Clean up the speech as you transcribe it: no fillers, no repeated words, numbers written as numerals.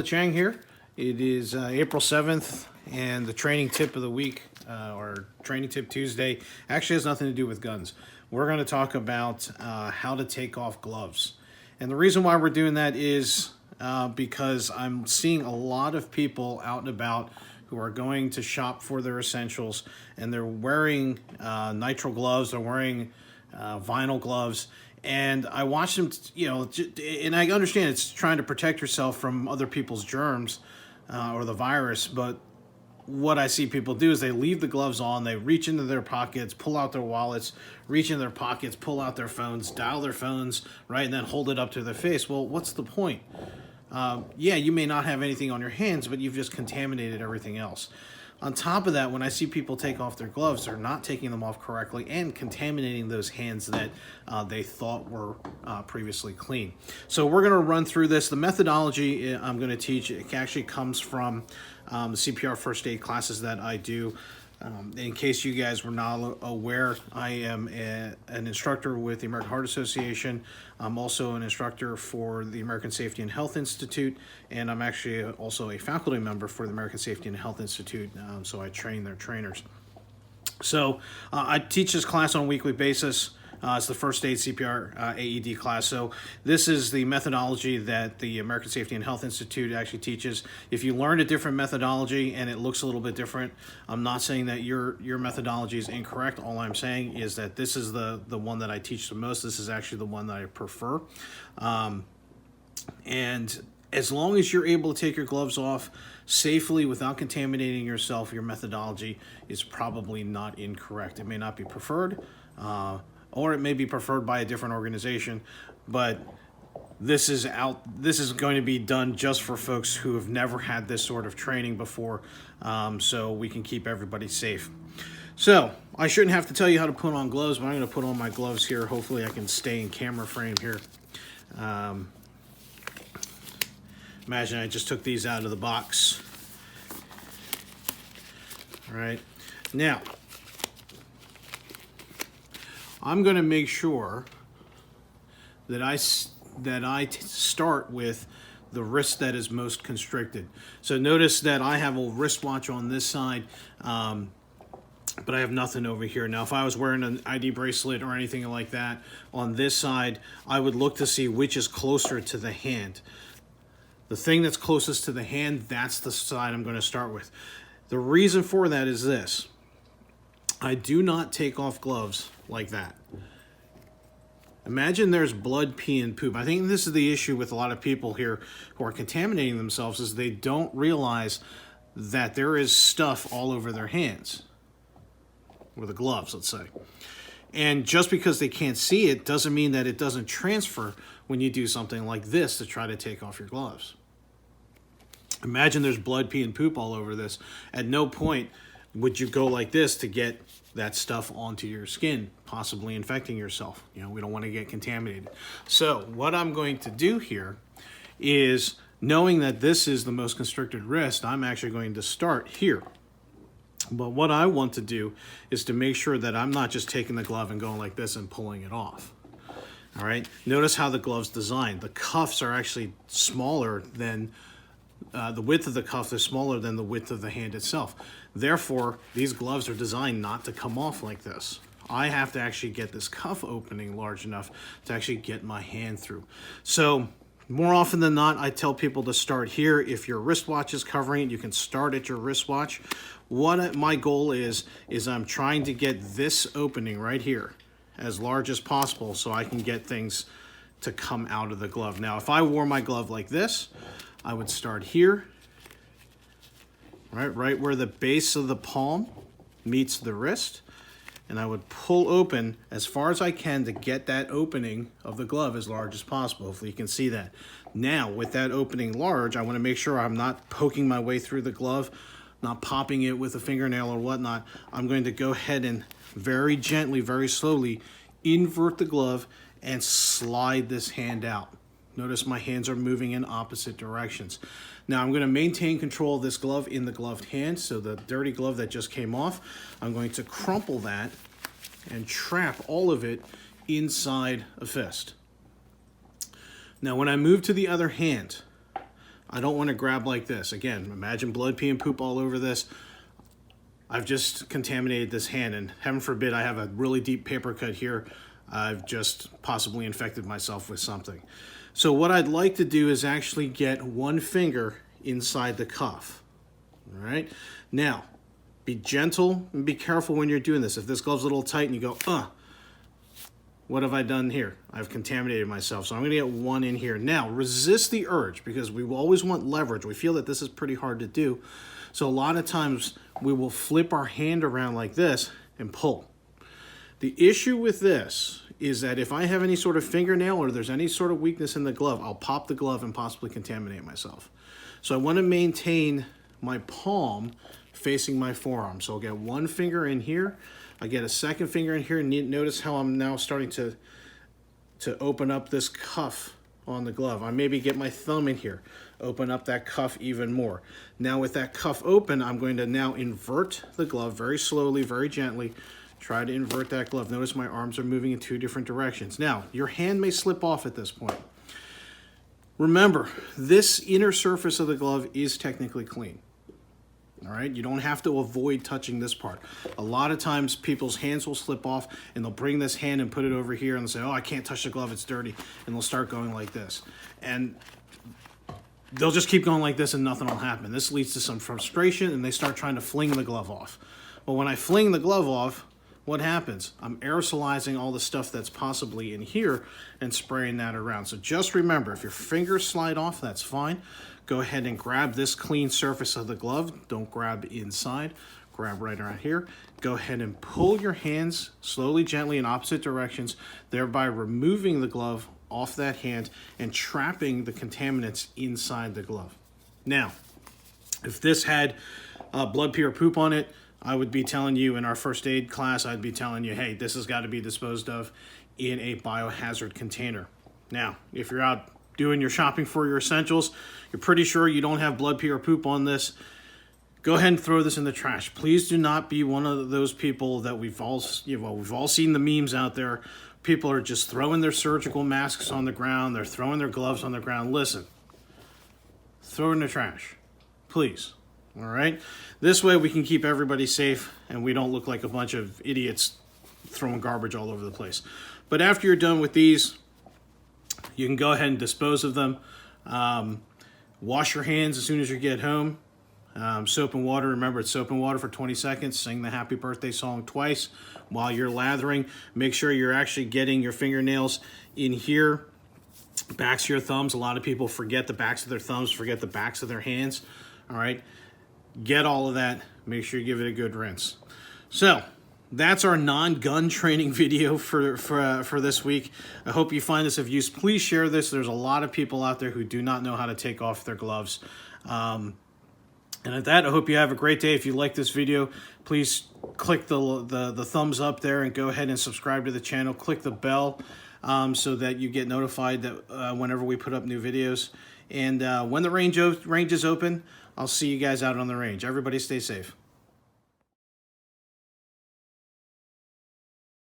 Chang here. It is April 7th, and the training tip of the week, or training tip Tuesday, actually has nothing to do with guns. We're going to talk about how to take off gloves. And the reason why we're doing that is because I'm seeing a lot of people out and about who are going to shop for their essentials, and they're wearing nitrile gloves, they're wearing vinyl gloves, and I watch them, and I understand it's trying to protect yourself from other people's germs or the virus, but what I see people do is they leave the gloves on, they reach into their pockets, pull out their wallets, reach into their pockets, pull out their phones, dial their phones, right, and then hold it up to their face. Well, what's the point? Yeah, you may not have anything on your hands, but you've just contaminated everything else. On top of that, when I see people take off their gloves, they're not taking them off correctly and contaminating those hands that they thought were previously clean. So we're going to run through this. The methodology I'm going to teach, it actually comes from the CPR first aid classes that I do. In case you guys were not aware, I am an instructor with the American Heart Association. I'm also an instructor for the American Safety and Health Institute, and I'm actually also a faculty member for the American Safety and Health Institute, so I train their trainers. So I teach this class on a weekly basis. It's the first aid CPR AED class. So this is the methodology that the American Safety and Health Institute actually teaches. If you learn a different methodology and it looks a little bit different, I'm not saying that your methodology is incorrect. All I'm saying is that this is the one that I teach the most. This is actually the one that I prefer. And as long as you're able to take your gloves off safely without contaminating yourself, your methodology is probably not incorrect. It may not be preferred, or it may be preferred by a different organization, but this is going to be done just for folks who have never had this sort of training before, so we can keep everybody safe. So I shouldn't have to tell you how to put on gloves, but I'm going to put on my gloves here. Hopefully I can stay in camera frame here. Imagine I just took these out of the box. All right, now I'm going to make sure that I start with the wrist that is most constricted. So notice that I have a wristwatch on this side, but I have nothing over here. Now, if I was wearing an ID bracelet or anything like that on this side, I would look to see which is closer to the hand. The thing that's closest to the hand, that's the side I'm going to start with. The reason for that is this. I do not take off gloves like that. Imagine there's blood, pee, and poop. I think this is the issue with a lot of people here who are contaminating themselves, is they don't realize that there is stuff all over their hands, or the gloves, let's say. And just because they can't see it doesn't mean that it doesn't transfer when you do something like this to try to take off your gloves. Imagine there's blood, pee, and poop all over this. At no point would you go like this to get that stuff onto your skin, possibly infecting yourself. We don't want to get contaminated. So what I'm going to do here is, knowing that this is the most constricted wrist, I'm actually going to start here. But what I want to do is to make sure that I'm not just taking the glove and going like this and pulling it off. All right, notice how the glove's designed. The cuffs are actually smaller than the width of the cuff is smaller than the width of the hand itself. Therefore, these gloves are designed not to come off like this. I have to actually get this cuff opening large enough to actually get my hand through. So more often than not, I tell people to start here. If your wristwatch is covering it, you can start at your wristwatch. What my goal is I'm trying to get this opening right here as large as possible so I can get things to come out of the glove. Now, if I wore my glove like this, I would start here, right where the base of the palm meets the wrist, and I would pull open as far as I can to get that opening of the glove as large as possible. Hopefully you can see that. Now, with that opening large, I want to make sure I'm not poking my way through the glove, not popping it with a fingernail or whatnot. I'm going to go ahead and very gently, very slowly invert the glove and slide this hand out. Notice my hands are moving in opposite directions. Now I'm going to maintain control of this glove in the gloved hand. So the dirty glove that just came off, I'm going to crumple that and trap all of it inside a fist. Now when I move to the other hand, I don't want to grab like this. Again, imagine blood, pee, and poop all over this. I've just contaminated this hand, and heaven forbid I have a really deep paper cut here. I've just possibly infected myself with something. So what I'd like to do is actually get one finger inside the cuff. All right. Now, be gentle and be careful when you're doing this. If this glove's a little tight and you go, what have I done here? I've contaminated myself. So I'm going to get one in here. Now, resist the urge, because we always want leverage. We feel that this is pretty hard to do. So a lot of times we will flip our hand around like this and pull. The issue with this is that if I have any sort of fingernail or there's any sort of weakness in the glove, I'll pop the glove and possibly contaminate myself. So I want to maintain my palm facing my forearm. So I'll get one finger in here. I get a second finger in here, and notice how I'm now starting to open up this cuff on the glove. I maybe get my thumb in here, open up that cuff even more. Now with that cuff open, I'm going to now invert the glove very slowly, very gently. Try to invert that glove. Notice my arms are moving in two different directions. Now, your hand may slip off at this point. Remember, this inner surface of the glove is technically clean. All right, you don't have to avoid touching this part. A lot of times people's hands will slip off and they'll bring this hand and put it over here and they'll say, oh, I can't touch the glove, it's dirty. And they'll start going like this. And they'll just keep going like this and nothing will happen. This leads to some frustration and they start trying to fling the glove off. Well, when I fling the glove off, what happens? I'm aerosolizing all the stuff that's possibly in here and spraying that around. So just remember, if your fingers slide off, that's fine. Go ahead and grab this clean surface of the glove. Don't grab inside. Grab right around here. Go ahead and pull your hands slowly, gently in opposite directions, thereby removing the glove off that hand and trapping the contaminants inside the glove. Now, if this had blood, pee, or poop on it, I would be telling you in our first aid class, I'd be telling you, hey, this has got to be disposed of in a biohazard container. Now, if you're out doing your shopping for your essentials, you're pretty sure you don't have blood, pee, or poop on this, go ahead and throw this in the trash. Please do not be one of those people that we've all seen the memes out there. People are just throwing their surgical masks on the ground. They're throwing their gloves on the ground. Listen, throw it in the trash, please. All right. This way we can keep everybody safe and we don't look like a bunch of idiots throwing garbage all over the place. But after you're done with these, you can go ahead and dispose of them. Wash your hands as soon as you get home. Soap and water. Remember, it's soap and water for 20 seconds. Sing the happy birthday song twice while you're lathering. Make sure you're actually getting your fingernails in here. Backs of your thumbs. A lot of people forget the backs of their thumbs, forget the backs of their hands. All right. Get all of that. Make sure you give it a good rinse. So that's our non-gun training video for this week. I hope you find this of use. Please share this. There's a lot of people out there who do not know how to take off their gloves. And at that, I hope you have a great day. If you like this video, please click the thumbs up there and go ahead and subscribe to the channel. Click the bell so that you get notified that whenever we put up new videos. And when the range is open, I'll see you guys out on the range. Everybody stay safe.